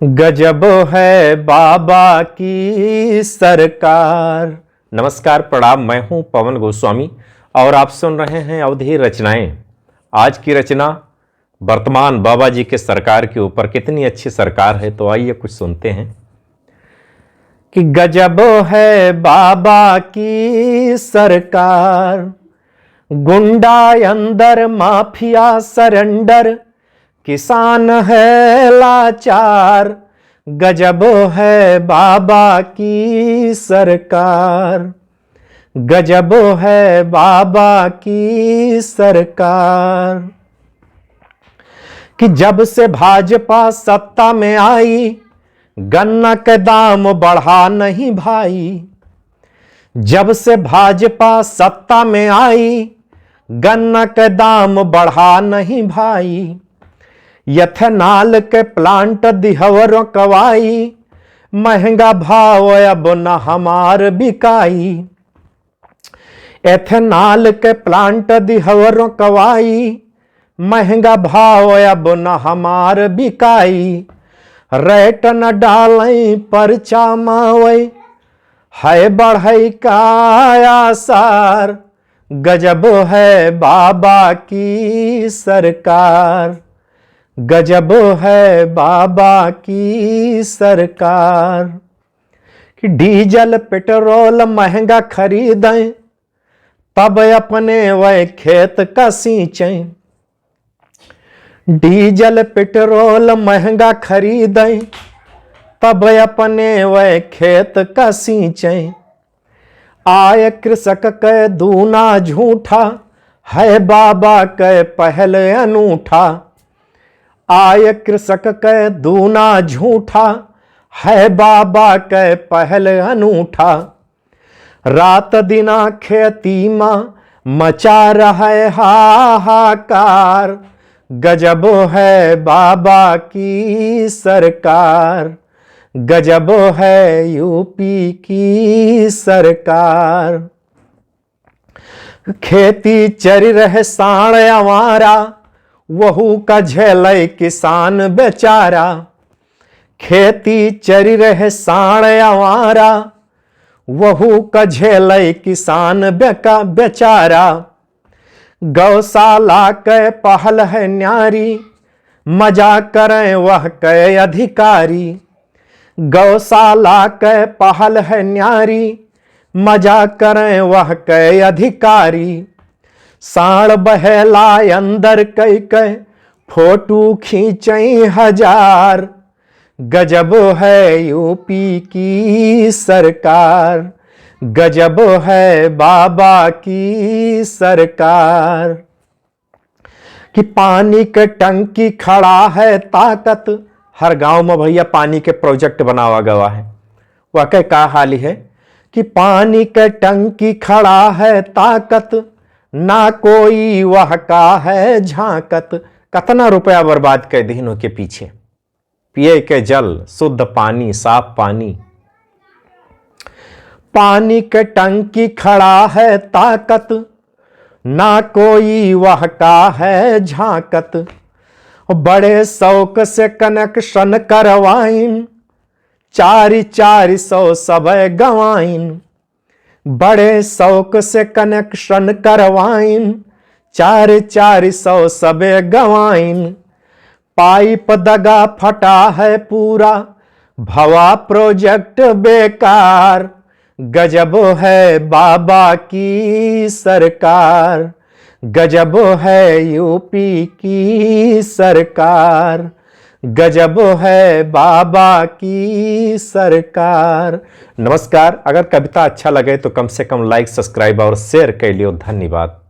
गजब है बाबा की सरकार। नमस्कार, प्रणाम। मैं हूं पवन गोस्वामी और आप सुन रहे हैं अवधि रचनाएं। आज की रचना वर्तमान बाबा जी के सरकार के ऊपर। कितनी अच्छी सरकार है, तो आइए कुछ सुनते हैं कि गजब है बाबा की सरकार। गुंडा अंदर, माफिया सरेंडर, किसान है लाचार। गजब है बाबा की सरकार। गजब है बाबा की सरकार। कि जब से भाजपा सत्ता में आई, गन्ना के दाम बढ़ा नहीं भाई। जब से भाजपा सत्ता में आई, गन्ना के दाम बढ़ा नहीं भाई। एथेनॉल के प्लांट दिहवरो कवाई, महंगा भाव अब न हमार बिकाई। एथेनॉल के प्लांट दिहवरो कवाई, महंगा भाव अब न हमार बिकाई। रेट न डालें परचा मावै, है बढ़ई का आसार। गजब है बाबा की सरकार। गजब है बाबा की सरकार। कि डीजल पेट्रोल महंगा खरीदें, तब अपने वह खेत का सींचें। डीजल पेट्रोल महंगा खरीदें, तब अपने वह खेत का सींचें। आय कृषक के दूना झूठा, है बाबा के पहल अनूठा। आय कृषक के दूना झूठा, है बाबा के पहल अनूठा। रात दिना खेती में मचा रहे हाहाकार। गजब है बाबा की सरकार। गजब है यूपी की सरकार। खेती चरी रहे साण आवारा, वहू का झेले किसान बेचारा। खेती चरी रहे साण आवारा, वहू का झेले किसान बेचारा। गौशाला के पहल है न्यारी, मजा करें वह के अधिकारी। गौशाला के पहल है न्यारी, मजा करें वह के अधिकारी। साण बहेला अंदर कई कई, फोटो खींचई हजार। गजब है यूपी की सरकार। गजब है बाबा की सरकार। कि पानी के टंकी खड़ा है ताकत, हर गांव में भैया पानी के प्रोजेक्ट बनावा गवा है। वाकई का हाल है कि पानी के टंकी खड़ा है ताकत, ना कोई वह का है झांकत। कितना रुपया बर्बाद कर दीनों के पीछे। पिए के जल, शुद्ध पानी, साफ पानी। पानी के टंकी खड़ा है ताकत, ना कोई वह का है झांकत। बड़े शौक से कनेक्शन करवाइन, 400 सब गवाइन। बड़े शौक से कनेक्शन करवाइन, 400 सब गवाइन। पाइप दगा फटा है पूरा, भवा प्रोजेक्ट बेकार। गजब है बाबा की सरकार। गजब है यूपी की सरकार। गजब है बाबा की सरकार। नमस्कार। अगर कविता अच्छा लगे तो कम से कम लाइक, सब्सक्राइब और शेयर कर लियो। धन्यवाद।